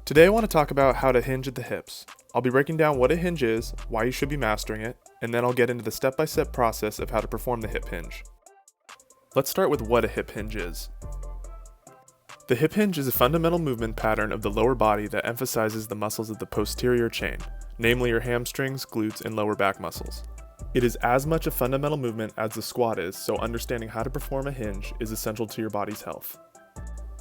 Today I want to talk about how to hinge at the hips. I'll be breaking down what a hinge is, why you should be mastering it, and then I'll get into the step-by-step process of how to perform the hip hinge. Let's start with what a hip hinge is. The hip hinge is a fundamental movement pattern of the lower body that emphasizes the muscles of the posterior chain, namely your hamstrings, glutes, and lower back muscles. It is as much a fundamental movement as the squat is, so understanding how to perform a hinge is essential to your body's health.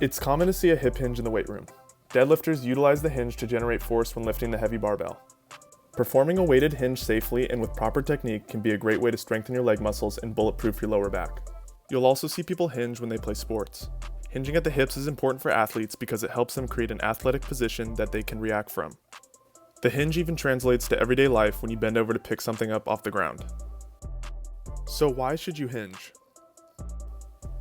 It's common to see a hip hinge in the weight room. Deadlifters utilize the hinge to generate force when lifting the heavy barbell. Performing a weighted hinge safely and with proper technique can be a great way to strengthen your leg muscles and bulletproof your lower back. You'll also see people hinge when they play sports. Hinging at the hips is important for athletes because it helps them create an athletic position that they can react from. The hinge even translates to everyday life when you bend over to pick something up off the ground. So why should you hinge?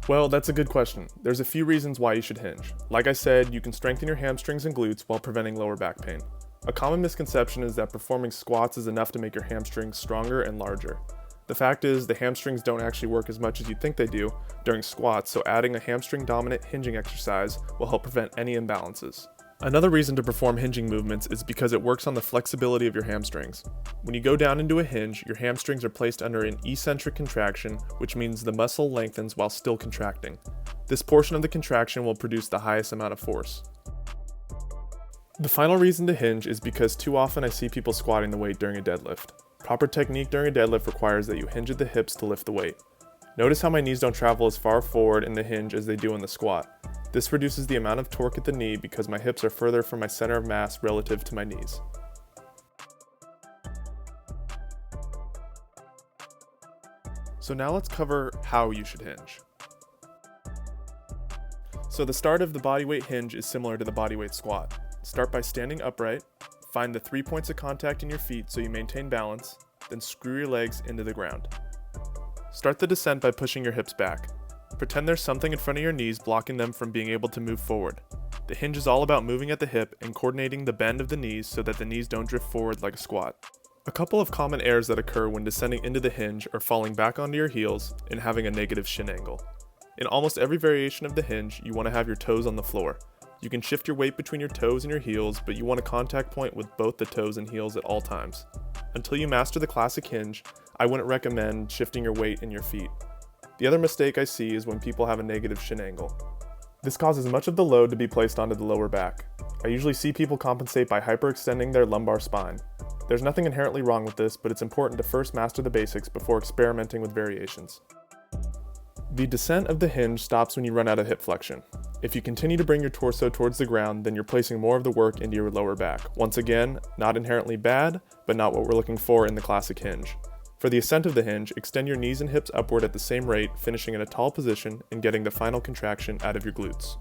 Well, that's a good question. There's a few reasons why you should hinge. Like I said, you can strengthen your hamstrings and glutes while preventing lower back pain. A common misconception is that performing squats is enough to make your hamstrings stronger and larger. The fact is, the hamstrings don't actually work as much as you think they do during squats, so adding a hamstring-dominant hinging exercise will help prevent any imbalances. Another reason to perform hinging movements is because it works on the flexibility of your hamstrings. When you go down into a hinge, your hamstrings are placed under an eccentric contraction, which means the muscle lengthens while still contracting. This portion of the contraction will produce the highest amount of force. The final reason to hinge is because too often I see people squatting the weight during a deadlift. Proper technique during a deadlift requires that you hinge at the hips to lift the weight. Notice how my knees don't travel as far forward in the hinge as they do in the squat. This reduces the amount of torque at the knee because my hips are further from my center of mass relative to my knees. So now let's cover how you should hinge. So the start of the bodyweight hinge is similar to the bodyweight squat. Start by standing upright, find the 3 points of contact in your feet so you maintain balance, then screw your legs into the ground. Start the descent by pushing your hips back. Pretend there's something in front of your knees blocking them from being able to move forward. The hinge is all about moving at the hip and coordinating the bend of the knees so that the knees don't drift forward like a squat. A couple of common errors that occur when descending into the hinge are falling back onto your heels and having a negative shin angle. In almost every variation of the hinge, you want to have your toes on the floor. You can shift your weight between your toes and your heels, but you want a contact point with both the toes and heels at all times. Until you master the classic hinge, I wouldn't recommend shifting your weight in your feet. The other mistake I see is when people have a negative shin angle. This causes much of the load to be placed onto the lower back. I usually see people compensate by hyperextending their lumbar spine. There's nothing inherently wrong with this, but it's important to first master the basics before experimenting with variations. The descent of the hinge stops when you run out of hip flexion. If you continue to bring your torso towards the ground, then you're placing more of the work into your lower back. Once again, not inherently bad, but not what we're looking for in the classic hinge. For the ascent of the hinge, extend your knees and hips upward at the same rate, finishing in a tall position and getting the final contraction out of your glutes.